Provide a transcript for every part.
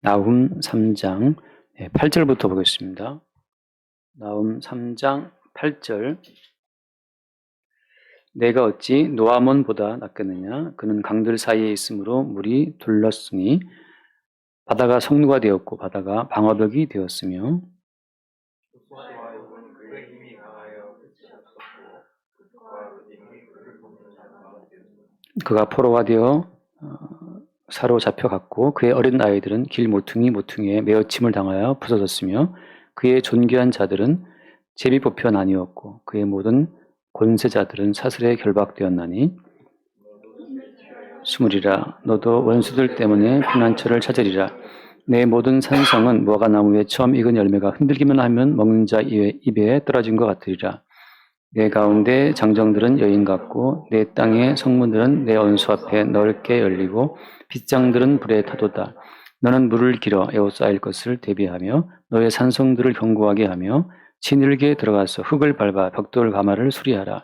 나훔 3장 8절부터 보겠습니다. 나훔 3장 8절. 내가 어찌 노아몬보다 낫겠느냐? 그는 강들 사이에 있으므로 물이 둘렀으니 바다가 성루가 되었고 바다가 방어벽이 되었으며 그가 포로가 되어 사로잡혀갔고 그의 어린 아이들은 길 모퉁이에 메어침을 당하여 부서졌으며 그의 존귀한 자들은 제비 뽑혀 나뉘었고 그의 모든 권세자들은 사슬에 결박되었나니 스물이라 너도 원수들 때문에 피난처를 찾으리라. 내 모든 산성은 무화과나무에 처음 익은 열매가 흔들기만 하면 먹는 자 입에 떨어진 것 같으리라. 내 가운데 장정들은 여인 같고 내 땅의 성문들은 내 원수 앞에 넓게 열리고 빗장들은 불에 타도다. 너는 물을 길어 에워싸일 것을 대비하며 너의 산성들을 견고하게 하며 진흙에 들어가서 흙을 밟아 벽돌 가마를 수리하라.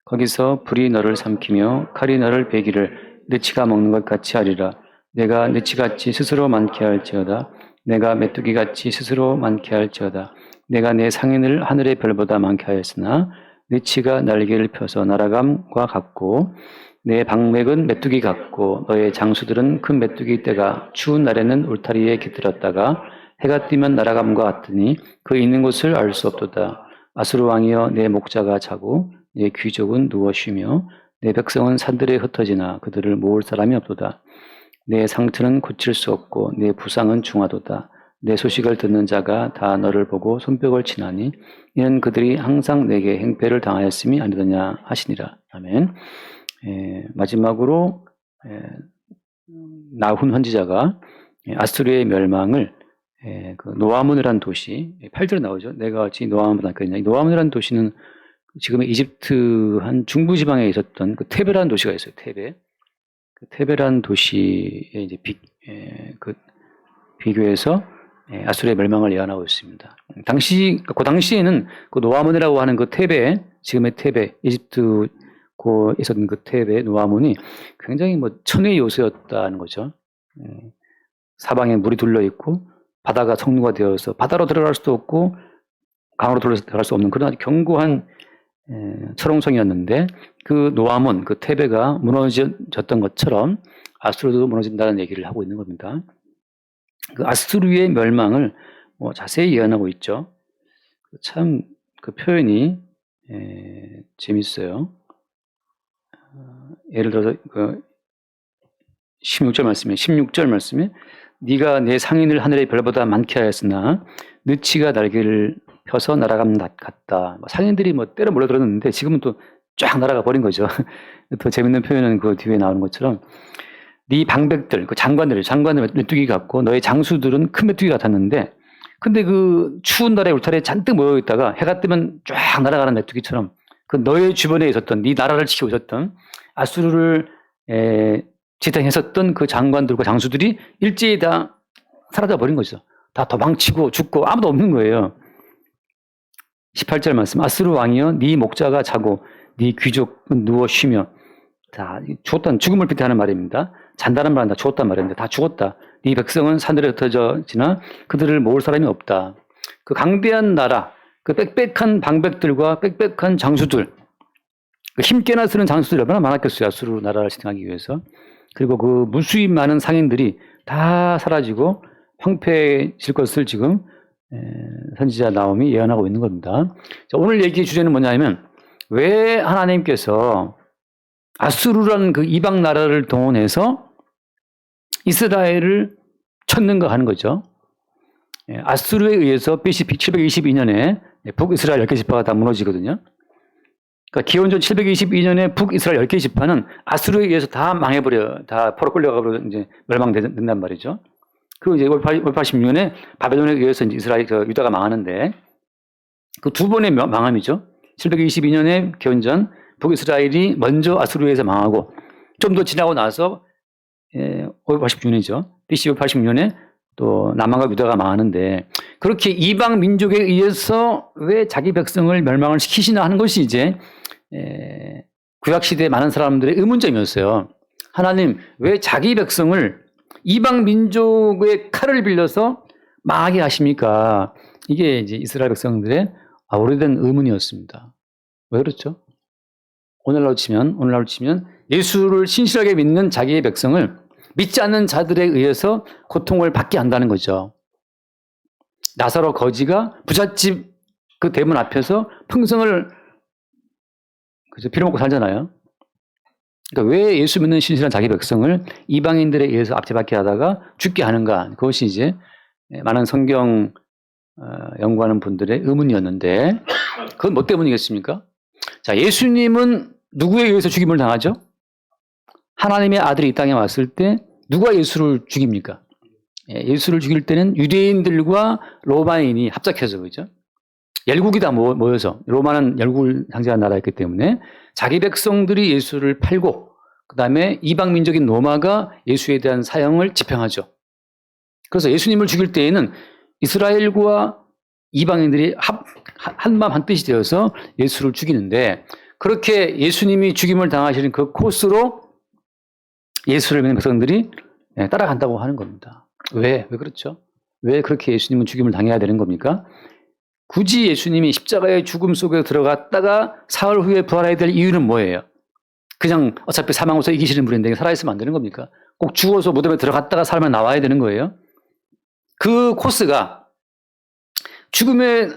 거기서 불이 너를 삼키며 칼이 너를 베기를 느치가 먹는 것 같이 하리라. 내가 느치같이 스스로 많게 할지어다. 내가 메뚜기같이 스스로 많게 할지어다. 내가 내 상인을 하늘의 별보다 많게 하였으나 느치가 날개를 펴서 날아감과 같고 내 방맥은 메뚜기 같고 너의 장수들은 큰 메뚜기 떼가 추운 날에는 울타리에 깃들었다가 해가 뜨면 날아감과 같으니 그 있는 곳을 알 수 없도다. 아수르 왕이여 내 목자가 자고 내 귀족은 누워 쉬며 내 백성은 산들에 흩어지나 그들을 모을 사람이 없도다. 내 상처는 고칠 수 없고 내 부상은 중하도다. 내 소식을 듣는 자가 다 너를 보고 손뼉을 치나니 이는 그들이 항상 내게 행패를 당하였음이 아니더냐 하시니라. 아멘. 마지막으로 나훔 선지자가 아수르의 멸망을 그 노아몬이라는 도시 8절에 나오죠. 내가 어찌 노아몬보다 낫겠느냐. 노아몬이라는 도시는 지금의 이집트 한 중부 지방에 있었던 그 테베라는 도시가 있어요. 테베. 그 테베라는 도시에 이제 비교해서 아수르의 멸망을 예언하고 있습니다. 그 당시에는 그 노아몬이라고 하는 그 테베, 지금의 테베, 이집트 고 있었던 그 테베 노아몬이 굉장히 천의 요새였다는 거죠. 사방에 물이 둘러 있고 바다가 성루가 되어서 바다로 들어갈 수도 없고 강으로 들어갈 수 없는 그런 아주 견고한 철옹성이었는데 그 노아몬, 그 테베가 무너졌던 것처럼 아수르도 무너진다는 얘기를 하고 있는 겁니다. 그 아수르의 멸망을 자세히 예언하고 있죠. 참 그 표현이 재밌어요. 예를 들어서 그 16절 말씀에 네가 내 상인을 하늘의 별보다 많게 하였으나 느치가 날개를 펴서 날아가는 것 같다. 상인들이 때려 몰려들었는데 지금은 또 쫙 날아가 버린 거죠. 더 재밌는 표현은 그 뒤에 나오는 것처럼 네 방백들, 그 장관들 메뚜기 같고 너의 장수들은 큰 메뚜기 같았는데 근데 그 추운 날에 울타리에 잔뜩 모여 있다가 해가 뜨면 쫙 날아가는 메뚜기처럼 그 너의 주변에 있었던 네 나라를 지키고 있었던 아수르를 지탱했었던 그 장관들과 장수들이 일제히 다 사라져 버린 거죠. 다 도망치고 죽고 아무도 없는 거예요. 18절 말씀. 아수르 왕이여 네 목자가 자고 네 귀족은 누워 쉬며 다 죽었다는 죽음을 비롯하는 말입니다. 잔다는 말은 다 죽었단 말인데 다 죽었다. 네 백성은 산들에 흩어지나 그들을 모을 사람이 없다. 그 강대한 나라, 그 빽빽한 방백들과 빽빽한 장수들, 그 힘께나 쓰는 장수들이 얼마나 많았겠어요. 아수르 나라를 지탱하기 위해서. 그리고 그 무수히 많은 상인들이 다 사라지고 황폐해질 것을 지금 선지자 나훔이 예언하고 있는 겁니다. 자, 오늘 얘기의 주제는 뭐냐면 왜 하나님께서 아수르라는 그 이방 나라를 동원해서 이스라엘을 쳤는가 하는 거죠. 아수르에 의해서 BC 722년에 북이스라엘 10개 지파가 다 무너지거든요. 그러니까 기원전 722년에 북이스라엘 10개 지파는 아수르에 의해서 다 망해버려, 다 포로 끌려가버려 이제 멸망된단 말이죠. 그리고 이제 586년에 바벨론에 의해서 이제 유다가 망하는데 그 두 번의 망함이죠. 722년에 기원전 북이스라엘이 먼저 아수르에 의해서 망하고 좀 더 지나고 나서 586년이죠. BC 586년에 또 남한과 유다가 망하는데 그렇게 이방 민족에 의해서 왜 자기 백성을 멸망을 시키시나 하는 것이 이제 구약시대에 많은 사람들의 의문점이었어요. 하나님 왜 자기 백성을 이방 민족의 칼을 빌려서 망하게 하십니까? 이게 이제 이스라엘 백성들의 오래된 의문이었습니다. 왜 그렇죠? 오늘날로 치면 예수를 신실하게 믿는 자기의 백성을 믿지 않는 자들에 의해서 고통을 받게 한다는 거죠. 나사로 거지가 부잣집 그 대문 앞에서 평생을 빌어먹고 살잖아요. 그러니까 왜 예수 믿는 신실한 자기 백성을 이방인들에 의해서 압제받게 하다가 죽게 하는가? 그것이 이제 많은 성경 연구하는 분들의 의문이었는데, 그건 뭐 때문이겠습니까? 자, 예수님은 누구에 의해서 죽임을 당하죠? 하나님의 아들이 이 땅에 왔을 때 누가 예수를 죽입니까? 예수를 죽일 때는 유대인들과 로마인이 합작해서, 그죠? 열국이 다 모여서, 로마는 열국을 상징하는 나라였기 때문에 자기 백성들이 예수를 팔고, 그 다음에 이방 민족인 로마가 예수에 대한 사형을 집행하죠. 그래서 예수님을 죽일 때에는 이스라엘과 이방인들이 한마음 한뜻이 되어서 예수를 죽이는데, 그렇게 예수님이 죽임을 당하시는 그 코스로 예수를 믿는 백성들이 따라간다고 하는 겁니다. 왜 그렇죠? 왜 그렇게 예수님은 죽임을 당해야 되는 겁니까? 굳이 예수님이 십자가의 죽음 속에 들어갔다가 사흘 후에 부활해야 될 이유는 뭐예요? 그냥 어차피 사망으로서 이기시는 분인데 살아있으면 안 되는 겁니까? 꼭 죽어서 무덤에 들어갔다가 살면 나와야 되는 거예요? 그 코스가 죽음에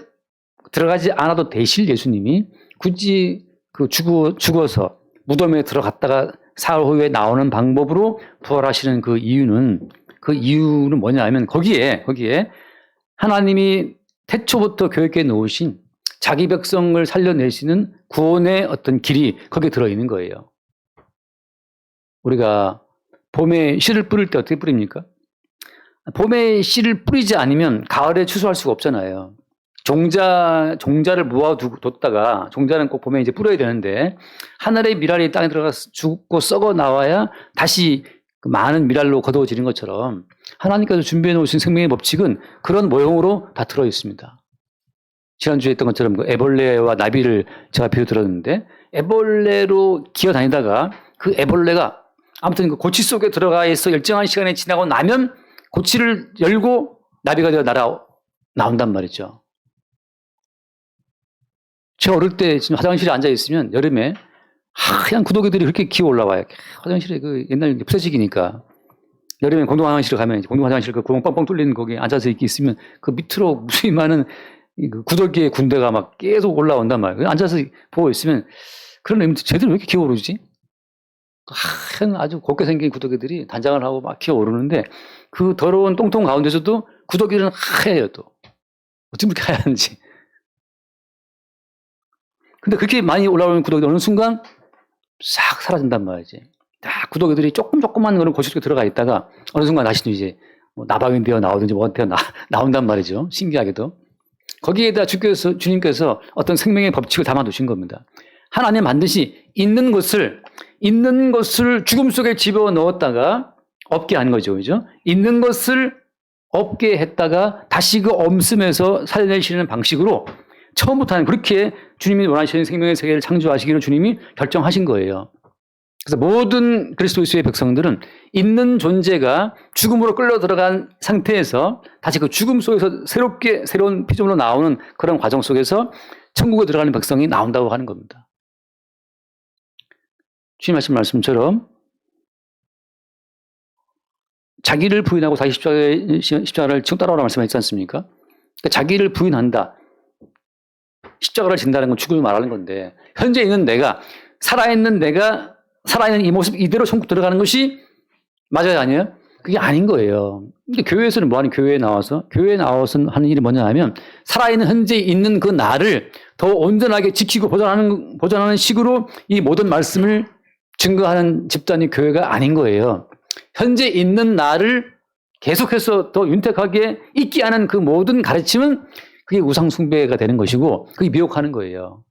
들어가지 않아도 되실 예수님이 굳이 그 죽어서 무덤에 들어갔다가 사흘 후에 나오는 방법으로 부활하시는 그 이유는 뭐냐 하면 거기에 하나님이 태초부터 계획해 놓으신 자기 백성을 살려내시는 구원의 어떤 길이 거기에 들어있는 거예요. 우리가 봄에 씨를 뿌릴 때 어떻게 뿌립니까? 봄에 씨를 뿌리지 않으면 가을에 추수할 수가 없잖아요. 종자를 모아뒀다가, 종자는 꼭 봄에 이제 뿌려야 되는데, 하늘의 미랄이 땅에 들어가서 죽고 썩어 나와야 다시 그 많은 미랄로 거두어지는 것처럼 하나님께서 준비해 놓으신 생명의 법칙은 그런 모형으로 다 들어 있습니다. 지난주에 했던 것처럼 그 애벌레와 나비를 제가 비유 들었는데, 애벌레로 기어다니다가 그 애벌레가 아무튼 그 고치 속에 들어가 있어 일정한 시간이 지나고 나면 고치를 열고 나비가 되어 나온단 말이죠. 제가 어릴 때 지금 화장실에 앉아 있으면 여름에 하얀 구더기들이 그렇게 기어 올라와요. 화장실에 그 옛날 폐쇄식이니까. 여름에 공동 화장실에 가면 공동 화장실 그 구멍 뻥뻥 뚫리는 거기에 앉아서 이렇게 있으면 그 밑으로 무수히 많은 그 구더기의 군대가 막 계속 올라온단 말이에요. 앉아서 보고 있으면 그런 애들 쟤들 왜 이렇게 기어 오르지? 하얀 아주 곱게 생긴 구더기들이 단장을 하고 막 기어 오르는데 그 더러운 똥통 가운데서도 구더기는 하얘요 또. 어쩜 그렇게 하얀지. 근데 그렇게 많이 올라오는 구더기 어느 순간 싹 사라진단 말이지. 다 구더기들이 조그만 그런 고시 속에 들어가 있다가 어느 순간 다시 이제 뭐 나방이 되어 나오든지 뭐가 되어 나온단 말이죠. 신기하게도. 거기에다 주님께서 어떤 생명의 법칙을 담아두신 겁니다. 하나님 반드시 있는 것을 죽음 속에 집어넣었다가 없게 한 거죠. 그죠? 있는 것을 없게 했다가 다시 그 엄씀에서 살려내시는 방식으로 처음부터 그렇게 주님이 원하시는 생명의 세계를 창조하시기를 주님이 결정하신 거예요. 그래서 모든 그리스도의 백성들은 있는 존재가 죽음으로 끌려 들어간 상태에서 다시 그 죽음 속에서 새로운 피조물로 나오는 그런 과정 속에서 천국에 들어가는 백성이 나온다고 하는 겁니다. 주님 하신 말씀처럼 자기를 부인하고 자기 십자가를 지금 따라오라 말씀하셨지 않습니까? 그러니까 자기를 부인한다. 십자가를 진다는 건 죽음을 말하는 건데, 현재 있는 살아있는 이 모습 이대로 천국 들어가는 것이 맞아요, 아니에요? 그게 아닌 거예요. 근데 교회에서는 뭐하니? 교회에 나와서 하는 일이 뭐냐 하면, 살아있는 현재 있는 그 나를 더 온전하게 지키고 보존하는 식으로 이 모든 말씀을 증거하는 집단이 교회가 아닌 거예요. 현재 있는 나를 계속해서 더 윤택하게 있게 하는 그 모든 가르침은 그게 우상숭배가 되는 것이고, 그게 미혹하는 거예요.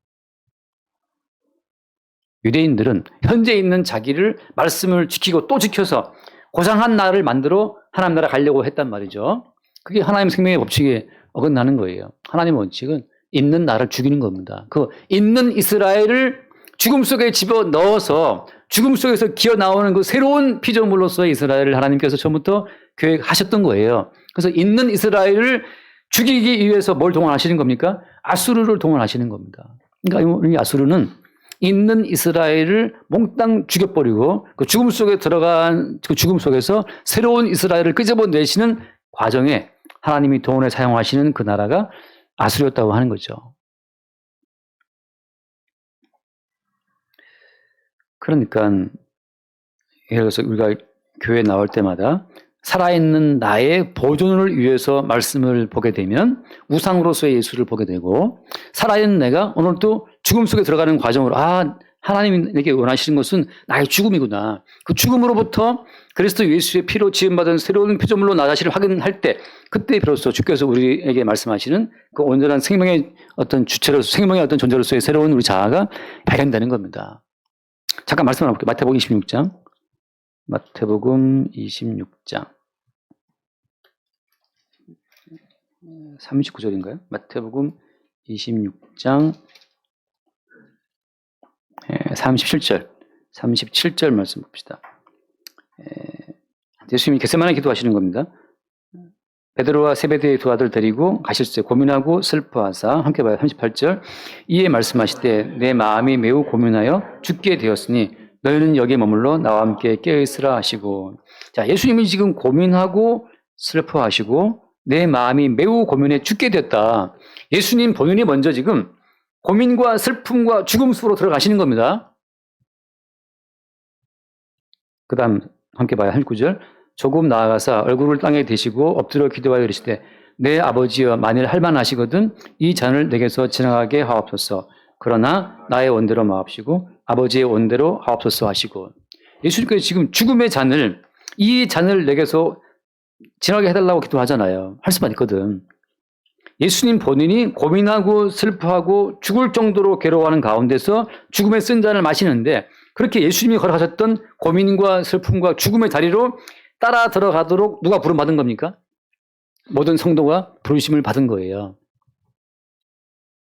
유대인들은 현재 있는 자기를 말씀을 지키고 또 지켜서 고상한 나를 만들어 하나님 나라 가려고 했단 말이죠. 그게 하나님 생명의 법칙에 어긋나는 거예요. 하나님의 원칙은 있는 나를 죽이는 겁니다. 그 있는 이스라엘을 죽음 속에 집어넣어서 죽음 속에서 기어 나오는 그 새로운 피조물로서의 이스라엘을 하나님께서 처음부터 계획하셨던 거예요. 그래서 있는 이스라엘을 죽이기 위해서 뭘 동원하시는 겁니까? 아수르를 동원하시는 겁니다. 그러니까 이 아수르는 있는 이스라엘을 몽땅 죽여버리고 그 죽음 속에 들어간 그 죽음 속에서 새로운 이스라엘을 끄집어내시는 과정에 하나님이 동원해 사용하시는 그 나라가 아수르였다고 하는 거죠. 그러니까 예를 들어서 우리가 교회에 나올 때마다 살아있는 나의 보존을 위해서 말씀을 보게 되면 우상으로서의 예수를 보게 되고 살아있는 내가 오늘도 죽음 속에 들어가는 과정으로 하나님이 내게 원하시는 것은 나의 죽음이구나. 그 죽음으로부터 그리스도 예수의 피로 지음받은 새로운 피조물로 나 자신을 확인할 때 그때 비로소 주께서 우리에게 말씀하시는 그 온전한 생명의 어떤 주체로서 생명의 어떤 존재로서의 새로운 우리 자아가 발현되는 겁니다. 잠깐 말씀 하나 볼게요. 마태복음 26장. 마태복음 26장 39절인가요? 마태복음 26장 37절 말씀 봅시다. 예수님이 겟세마네 기도하시는 겁니다. 베드로와 세베대의 두 아들 데리고 가실새 고민하고 슬퍼하사 함께 봐요. 38절 이에 말씀하시되 내 마음이 매우 고민하여 죽게 되었으니 너희는 여기에 머물러 나와 함께 깨어있으라 하시고 자 예수님이 지금 고민하고 슬퍼하시고 내 마음이 매우 고민해 죽게 되었다. 예수님 본인이 먼저 지금 고민과 슬픔과 죽음 속으로 들어가시는 겁니다. 그 다음 함께 봐요. 19절 조금 나아가사 얼굴을 땅에 대시고 엎드려 기도하여 이르시되 내 아버지여 만일 할만하시거든 이 잔을 내게서 지나가게 하옵소서. 그러나 나의 원대로 마옵시고 아버지의 원대로 하옵소서 하시고 예수님께서 지금 죽음의 잔을 이 잔을 내게서 지나게 해달라고 기도하잖아요. 할 수만 있거든. 예수님 본인이 고민하고 슬퍼하고 죽을 정도로 괴로워하는 가운데서 죽음의 쓴 잔을 마시는데 그렇게 예수님이 걸어가셨던 고민과 슬픔과 죽음의 자리로 따라 들어가도록 누가 부름받은 겁니까? 모든 성도가 부르심을 받은 거예요.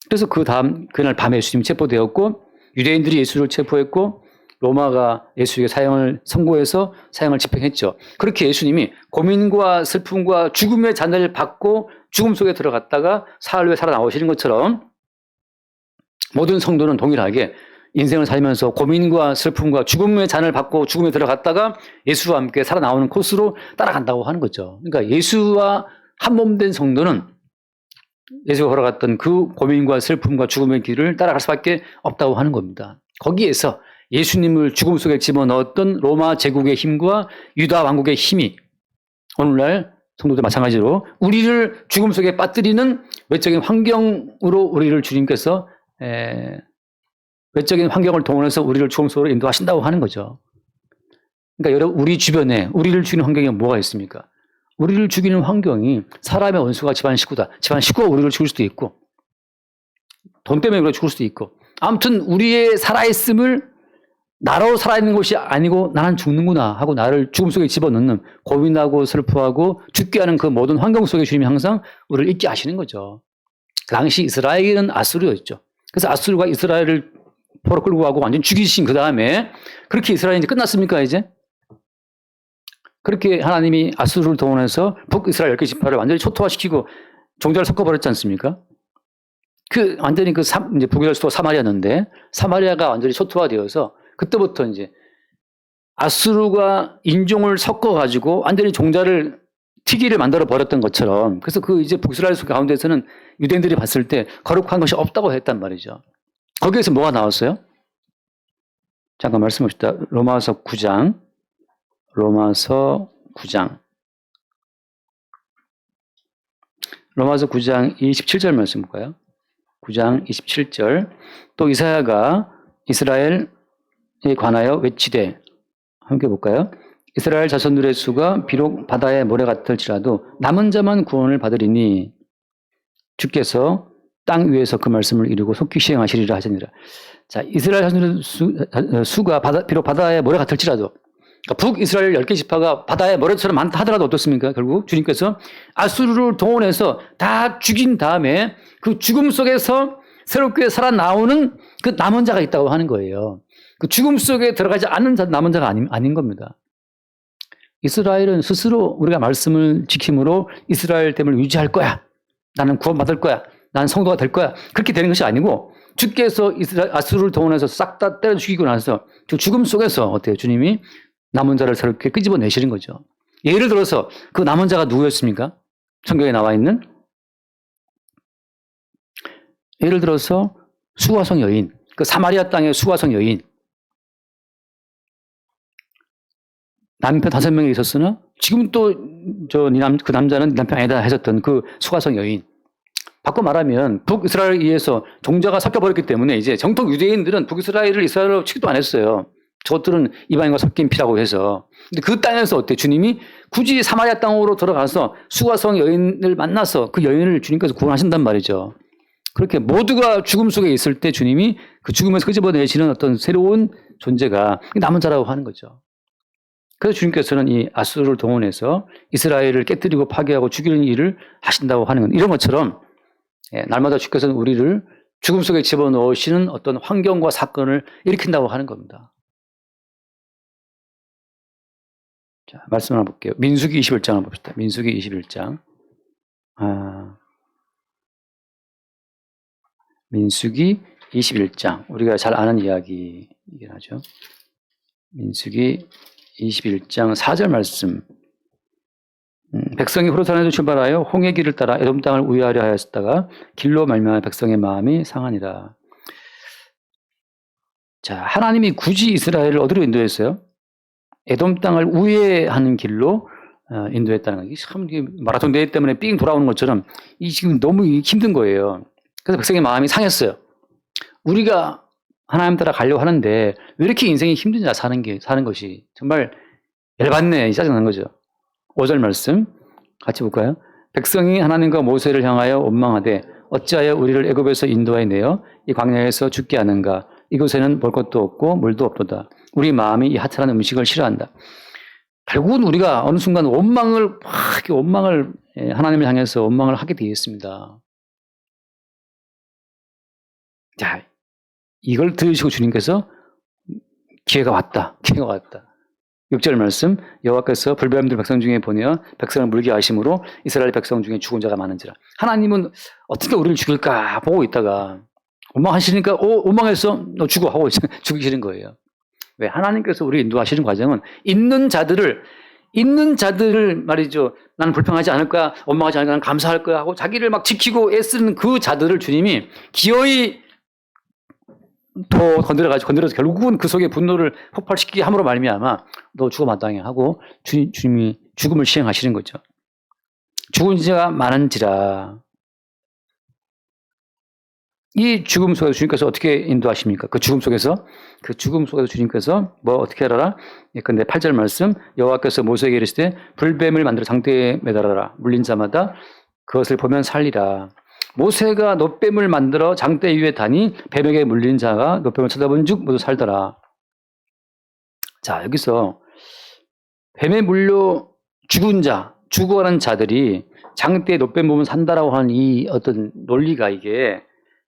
그래서 그날 밤에 예수님이 체포되었고 유대인들이 예수를 체포했고 로마가 예수에게 사형을 선고해서 사형을 집행했죠. 그렇게 예수님이 고민과 슬픔과 죽음의 잔을 받고 죽음 속에 들어갔다가 사흘 후에 살아나오시는 것처럼 모든 성도는 동일하게 인생을 살면서 고민과 슬픔과 죽음의 잔을 받고 죽음에 들어갔다가 예수와 함께 살아나오는 코스로 따라간다고 하는 거죠. 그러니까 예수와 한 몸 된 성도는 예수가 걸어갔던 그 고민과 슬픔과 죽음의 길을 따라갈 수밖에 없다고 하는 겁니다. 거기에서 예수님을 죽음 속에 집어넣었던 로마 제국의 힘과 유다 왕국의 힘이 오늘날 성도들 마찬가지로 우리를 죽음 속에 빠뜨리는 외적인 환경으로 우리를 주님께서 외적인 환경을 동원해서 우리를 죽음 속으로 인도하신다고 하는 거죠. 그러니까 여러분 우리 주변에 우리를 죽이는 환경이 뭐가 있습니까? 우리를 죽이는 환경이 사람의 원수가 집안 식구다. 집안 식구가 우리를 죽일 수도 있고 돈 때문에 우리가 죽을 수도 있고 아무튼 우리의 살아있음을 나로 살아있는 것이 아니고 나는 죽는구나 하고 나를 죽음 속에 집어넣는 고민하고 슬퍼하고 죽게 하는 그 모든 환경 속에 주님이 항상 우리를 있게 하시는 거죠. 그 당시 이스라엘은 아수르였죠. 그래서 아수르가 이스라엘을 포로 끌고 가고 완전 죽이신 그 다음에 그렇게 이스라엘이 이제 끝났습니까 이제? 그렇게 하나님이 아수르를 동원해서 북이스라엘 10개 지파를 완전히 초토화시키고 종자를 섞어버렸지 않습니까? 완전히 이제 북이스라엘 수도 사마리아였는데 사마리아가 완전히 초토화되어서 그때부터 이제 아수르가 인종을 섞어가지고 완전히 종자를 튀기를 만들어 버렸던 것처럼 그래서 이제 북이스라엘 가운데서는 유대인들이 봤을 때 거룩한 것이 없다고 했단 말이죠. 거기에서 뭐가 나왔어요? 잠깐 말씀합시다. 로마서 9장 27절 말씀 볼까요? 9장 27절 또 이사야가 이스라엘에 관하여 외치되 함께 볼까요? 이스라엘 자손들의 수가 비록 바다의 모래 같을지라도 남은 자만 구원을 받으리니 주께서 땅 위에서 그 말씀을 이루고 속히 시행하시리라 하시니라. 자, 이스라엘 자손들의 수가 비록 바다의 모래 같을지라도 그러니까 북이스라엘 10개 지파가 바다의 모래처럼 많다 하더라도 어떻습니까? 결국 주님께서 아수르를 동원해서 다 죽인 다음에 그 죽음 속에서 새롭게 살아나오는 그 남은 자가 있다고 하는 거예요. 그 죽음 속에 들어가지 않는 남은 자가 아닌 겁니다. 이스라엘은 스스로 우리가 말씀을 지킴으로 이스라엘됨을 유지할 거야. 나는 구원받을 거야. 나는 성도가 될 거야. 그렇게 되는 것이 아니고 주께서 아수르를 동원해서 싹 다 때려 죽이고 나서 그 죽음 속에서 어때요? 주님이 남은 자를 새롭게 끄집어내시는 거죠. 예를 들어서 그 남은 자가 누구였습니까? 성경에 나와 있는 예를 들어서 수가성 여인, 그 사마리아 땅의 수가성 여인. 남편 5명이 있었으나 지금 또 그 남자는 남편 아니다 했었던 그 수가성 여인. 바꿔 말하면 북이스라엘에 의해서 종자가 섞여버렸기 때문에 이제 정통 유대인들은 북이스라엘을 이스라엘로 취급도 안 했어요. 저것들은 이방인과 섞인 피라고 해서. 근데 그 땅에서 어때? 주님이 굳이 사마리아 땅으로 들어가서 수가성 여인을 만나서 그 여인을 주님께서 구원하신단 말이죠. 그렇게 모두가 죽음 속에 있을 때 주님이 그 죽음에서 끄집어내시는 어떤 새로운 존재가 남은 자라고 하는 거죠. 그래서 주님께서는 이 아수르를 동원해서 이스라엘을 깨뜨리고 파괴하고 죽이는 일을 하신다고 하는 건 이런 것처럼 날마다 주께서는 우리를 죽음 속에 집어넣으시는 어떤 환경과 사건을 일으킨다고 하는 겁니다. 자, 말씀 하나 볼게요. 민수기 21장 한번 봅시다. 민수기 21장. 민수기 21장. 우리가 잘 아는 이야기이긴 하죠. 민수기 21장 4절 말씀. 백성이 호르산에서 출발하여 홍해 길을 따라 에돔 땅을 우회하려 하였다가 길로 말미암아 백성의 마음이 상하니라. 자, 하나님이 굳이 이스라엘을 어디로 인도했어요? 에돔 땅을 우회하는 길로 인도했다는 거. 참 마라톤 대회 때문에 삥 돌아오는 것처럼 이 지금 너무 힘든 거예요. 그래서 백성의 마음이 상했어요. 우리가 하나님 따라 가려고 하는데 왜 이렇게 인생이 힘드냐 사는 것이 정말 열받네 짜증난 거죠. 5절 말씀 같이 볼까요? 백성이 하나님과 모세를 향하여 원망하되 어찌하여 우리를 애굽에서 인도하여 내어 이 광야에서 죽게 하는가? 이곳에는 볼 것도 없고 물도 없도다. 우리 마음이 이 하찮은 음식을 싫어한다. 결국은 우리가 어느 순간 원망을 하나님을 향해서 원망을 하게 되었습니다. 자, 이걸 들으시고 주님께서 기회가 왔다. 6절 말씀 여호와께서 불뱀들 백성 중에 보내어 백성을 물게 하심으로 이스라엘 백성 중에 죽은 자가 많은지라. 하나님은 어떻게 우리를 죽일까 보고 있다가 원망하시니까 원망했어? 너 죽어 하고 죽이시는 거예요. 왜? 하나님께서 우리 인도하시는 과정은 있는 자들을 말이죠. 나는 불평하지 않을 거야. 원망하지 않을 거야. 나는 감사할 거야 하고 자기를 막 지키고 애쓰는 그 자들을 주님이 기어이 더 건드려서 결국은 그 속에 분노를 폭발시키게 함으로 말미암아 너 죽어 마땅해 하고 주님이 죽음을 시행하시는 거죠. 죽은 자가 많은지라. 이 죽음 속에서 주님께서 어떻게 인도하십니까? 그 죽음 속에서 주님께서 뭐 어떻게 하라라? 근데 8절 말씀 여호와께서 모세에게 이르시되 불뱀을 만들어 장대에 매달아라. 물린 자마다 그것을 보면 살리라. 모세가 놋뱀을 만들어 장대 위에 다니 뱀에게 물린 자가 놋뱀을 쳐다본 즉 모두 살더라. 자, 여기서 뱀에 물려 죽어가는 자들이 장대에 놋뱀 보면 산다라고 하는 이 어떤 논리가 이게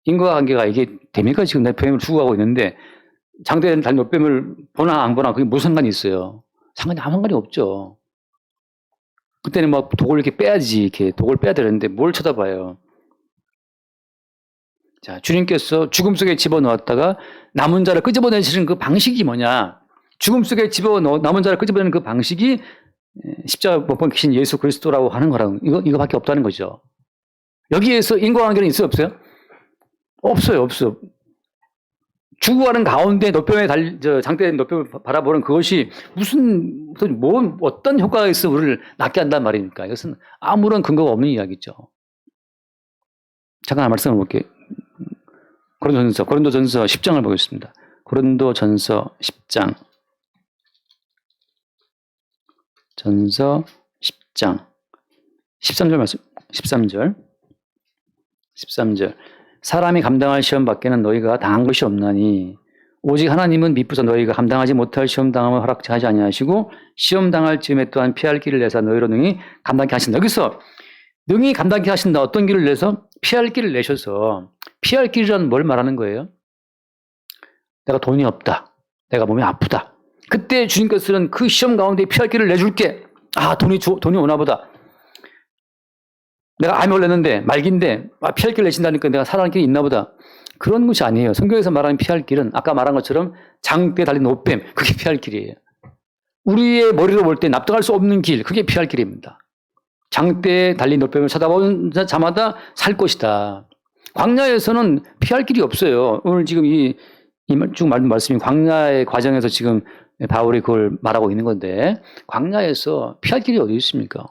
인과관계가 이게 됩니까? 지금 내 뱀을 죽어가고 있는데 장대에 달 놋뱀을 보나 안 보나 그게 무슨 상관이 있어요? 아무 상관이 없죠. 그때는 막 독을 이렇게 빼야지, 이렇게 독을 빼야 되는데 뭘 쳐다봐요? 자, 주님께서 죽음 속에 집어넣었다가 남은 자를 끄집어내시는 그 방식이 뭐냐? 죽음 속에 남은 자를 끄집어내는 그 방식이 십자가 못 박히신 예수 그리스도라고 하는 거라고 이거밖에 없다는 거죠. 여기에서 인과관계는 있어요, 없어요? 없어요. 죽어가는 가운데 장대에 놋뱀을 바라보는 그것이 어떤 효과가 있어 우리를 낫게 한단 말입니까? 이것은 아무런 근거가 없는 이야기죠. 잠깐 말씀을 볼게요. 고린도전서 10장을 보겠습니다. 고린도전서 10장. 13절 말씀. 13절. 사람이 감당할 시험 밖에는 너희가 당한 것이 없나니 오직 하나님은 미쁘사 너희가 감당하지 못할 시험 당함을 허락하지 아니하시고 시험 당할 즈음에 또한 피할 길을 내사 너희로 능히 감당케 하신다. 여기서 능히 감당케 하신다. 어떤 길을 내서? 피할 길을 내셔서. 피할 길이란 뭘 말하는 거예요? 내가 돈이 없다. 내가 몸이 아프다. 그때 주님께서는 그 시험 가운데 피할 길을 내줄게. 돈이 오나 보다. 내가 암이 올랐는데 말기인데 피할 길을 내신다니까 내가 살아가는 길이 있나 보다. 그런 것이 아니에요. 성경에서 말하는 피할 길은 아까 말한 것처럼 장대에 달린 노뱀, 그게 피할 길이에요. 우리의 머리로 볼 때 납득할 수 없는 길, 그게 피할 길입니다. 장대에 달린 노뱀을 쳐다보는 자마다 살 것이다. 광야에서는 피할 길이 없어요. 오늘 지금 쭉 말씀이 광야의 과정에서 지금 바울이 그걸 말하고 있는 건데, 광야에서 피할 길이 어디 있습니까?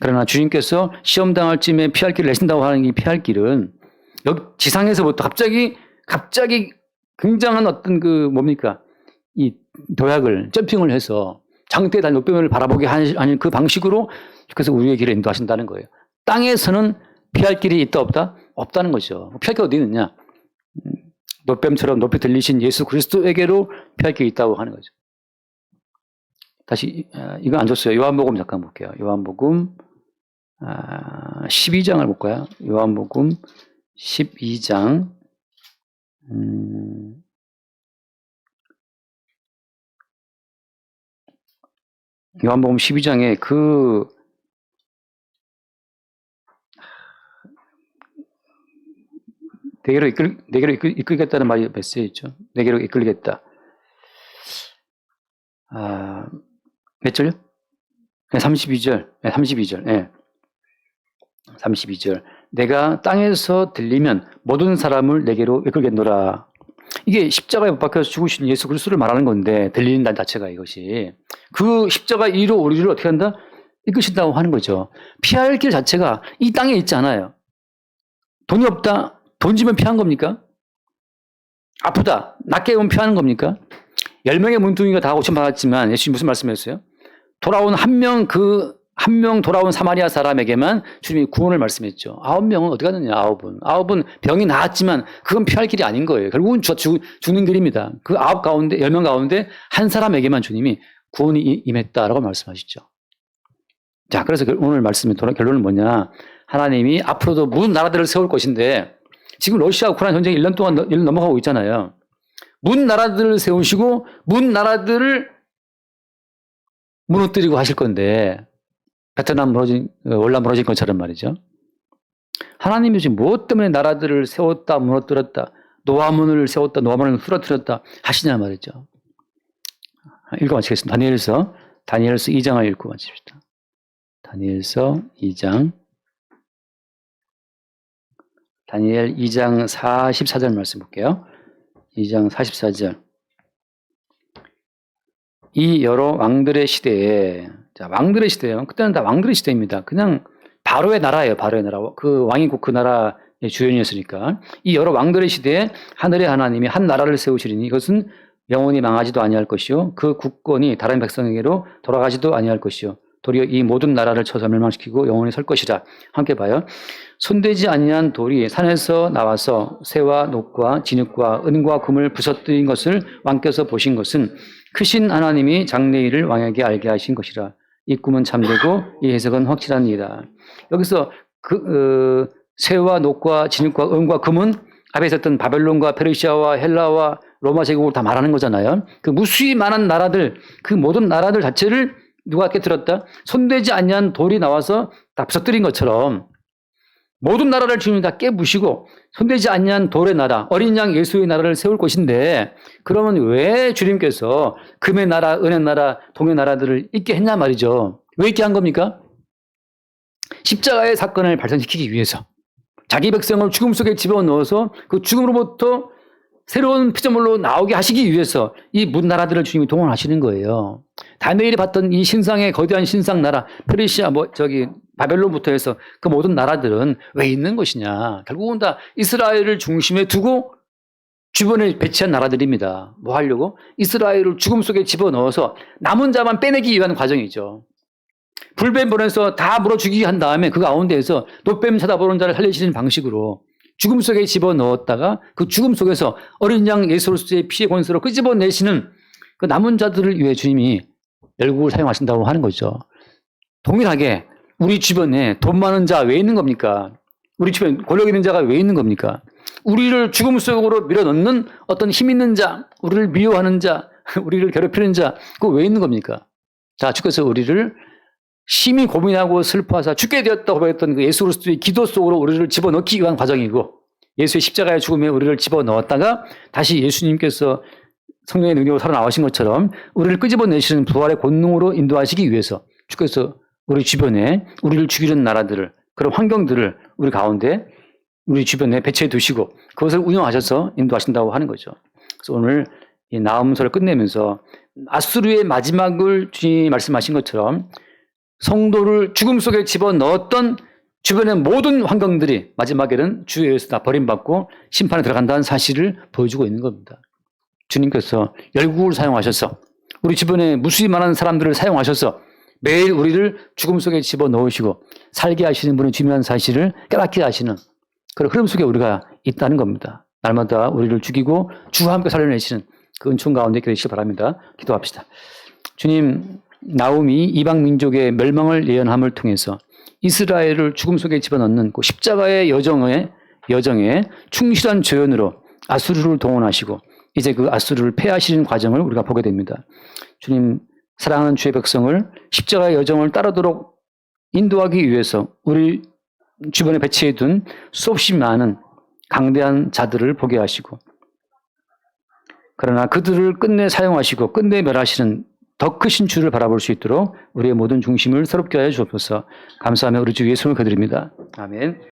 그러나 주님께서 시험 당할 쯤에 피할 길을 내신다고 하는 이 피할 길은 여기 지상에서부터 갑자기 굉장한 어떤 이 도약을 점핑을 해서 장대에 달린 노뱀을 바라보게 하는 그 방식으로 그래서 우리의 길을 인도하신다는 거예요. 땅에서는 피할 길이 있다 없다? 없다는 거죠. 피할 길이 어디 있느냐? 노뱀처럼 높이 들리신 예수 그리스도에게로 피할 길이 있다고 하는 거죠. 다시 이거 안 줬어요. 요한복음 잠깐 볼게요. 요한복음 12장을 볼까요? 요한복음 12장 요한복음 12장에 내게로 이끌겠다는 말이 몇 세 있죠? 내게로 이끌겠다. 몇 절요? 32절. 32절. 네. 32절. 내가 땅에서 들리면 모든 사람을 내게로 이끌겠노라. 이게 십자가에 못 박혀서 죽으신 예수 그리스도를 말하는 건데, 들리는다는 자체가 이것이. 그 십자가 이로 우리를 어떻게 한다? 이끄신다고 하는 거죠. 피할 길 자체가 이 땅에 있지 않아요. 돈이 없다? 돈 주면 피한 겁니까? 아프다? 낫게 오면 피하는 겁니까? 10명의 문둥이가 다 고침받았지만 예수님 무슨 말씀했어요? 돌아온 한 명 돌아온 사마리아 사람에게만 주님이 구원을 말씀했죠. 9명은 어디 갔느냐? 9은 병이 나았지만 그건 피할 길이 아닌 거예요. 결국은 죽는 길입니다. 그 10명 가운데 한 사람에게만 주님이 구원이 임했다라고 말씀하시죠. 자, 그래서 오늘 말씀의 결론은 뭐냐? 하나님이 앞으로도 모든 나라들을 세울 것인데, 지금 러시아 우크라이나 전쟁이 1년 동안 넘어가고 있잖아요. 문 나라들을 세우시고 문 나라들을 무너뜨리고 하실 건데, 베트남 월남 무너진 것처럼 말이죠. 하나님이 지금 무엇 때문에 나라들을 세웠다 무너뜨렸다, 노아문을 세웠다 노아문을 쓰러뜨렸다 하시냐 말이죠. 읽어 마치겠습니다. 다니엘서 2장을 읽고 마칩시다. 다니엘서 2장 다니엘 2장 44절 말씀 볼게요. 2장 44절. 이 여러 왕들의 시대에, 자, 왕들의 시대예요. 그때는 다 왕들의 시대입니다. 그냥 바로의 나라예요. 바로의 나라. 그 왕이 곧 그 나라의 주연이었으니까. 이 여러 왕들의 시대에 하늘의 하나님이 한 나라를 세우시리니 이것은 영원히 망하지도 아니할 것이요, 그 국권이 다른 백성에게로 돌아가지도 아니할 것이요, 도리어 이 모든 나라를 쳐서 멸망시키고 영원히 설 것이라. 함께 봐요. 손대지 아니한 돌이 산에서 나와서 새와 녹과 진흙과 은과 금을 부서뜨린 것을 왕께서 보신 것은 크신 하나님이 장래일을 왕에게 알게 하신 것이라. 이 꿈은 참되고 이 해석은 확실한 이다. 여기서 새와 녹과 진흙과 은과 금은 앞에 있었던 바벨론과 페르시아와 헬라와 로마 제국을 다 말하는 거잖아요. 그 무수히 많은 나라들, 그 모든 나라들 자체를 누가 깨뜨렸다? 손대지 아니한 돌이 나와서 다 부서뜨린 것처럼 모든 나라를 주님이 다 깨부시고 손대지 아니한 돌의 나라, 어린 양 예수의 나라를 세울 것인데, 그러면 왜 주님께서 금의 나라, 은의 나라, 동의 나라들을 있게 했냐 말이죠. 왜 있게 한 겁니까? 십자가의 사건을 발생시키기 위해서, 자기 백성을 죽음 속에 집어넣어서 그 죽음으로부터 새로운 피조물로 나오게 하시기 위해서 이 문 나라들을 주님이 동원하시는 거예요. 다니엘이 봤던 이 신상의 거대한 신상 나라, 페르시아, 바벨론부터 해서 그 모든 나라들은 왜 있는 것이냐? 결국은 다 이스라엘을 중심에 두고 주변에 배치한 나라들입니다. 뭐 하려고? 이스라엘을 죽음 속에 집어넣어서 남은 자만 빼내기 위한 과정이죠. 불뱀 보내서 다 물어 죽이게 한 다음에 그 가운데에서 노뱀 쳐다보는 자를 살리시는 방식으로 죽음 속에 집어넣었다가 그 죽음 속에서 어린 양 예수 그리스도의 피의 권세로 끄집어내시는 그 남은 자들을 위해 주님이 열국을 사용하신다고 하는 거죠. 동일하게 우리 주변에 돈 많은 자 왜 있는 겁니까? 우리 주변에 권력 있는 자가 왜 있는 겁니까? 우리를 죽음 속으로 밀어넣는 어떤 힘 있는 자, 우리를 미워하는 자, 우리를 괴롭히는 자, 그거 왜 있는 겁니까? 자, 주께서 우리를 심히 고민하고 슬퍼하사 죽게 되었다고 고백했던 그 예수 그리스도의 기도 속으로 우리를 집어넣기 위한 과정이고, 예수의 십자가의 죽음에 우리를 집어넣었다가 다시 예수님께서 성령의 능력으로 살아나오신 것처럼 우리를 끄집어내시는 부활의 권능으로 인도하시기 위해서 주께서 우리 주변에 우리를 죽이는 나라들을, 그런 환경들을 우리 가운데 우리 주변에 배치해 두시고 그것을 운영하셔서 인도하신다고 하는 거죠. 그래서 오늘 이 나음서를 끝내면서 아수르의 마지막을 주님이 말씀하신 것처럼 성도를 죽음 속에 집어넣었던 주변의 모든 환경들이 마지막에는 주에 의해서 다 버림받고 심판에 들어간다는 사실을 보여주고 있는 겁니다. 주님께서 열국을 사용하셔서 우리 주변에 무수히 많은 사람들을 사용하셔서 매일 우리를 죽음 속에 집어넣으시고 살게 하시는 분의 중요한 사실을 깨닫게 하시는 그런 흐름 속에 우리가 있다는 겁니다. 날마다 우리를 죽이고 주와 함께 살려내시는 그 은총 가운데 있게 되시길 바랍니다. 기도합시다. 주님, 나움이 이방 민족의 멸망을 예언함을 통해서 이스라엘을 죽음 속에 집어넣는 그 십자가의 여정에 충실한 조연으로 아수르를 동원하시고 이제 그 아수르를 패하시는 과정을 우리가 보게 됩니다. 주님, 사랑하는 주의 백성을 십자가의 여정을 따르도록 인도하기 위해서 우리 주변에 배치해둔 수없이 많은 강대한 자들을 보게 하시고, 그러나 그들을 끝내 사용하시고 끝내 멸하시는 더 크신 주를 바라볼 수 있도록 우리의 모든 중심을 새롭게 하여 주옵소서. 감사하며 우리 주 예수를 기도드립니다. 아멘.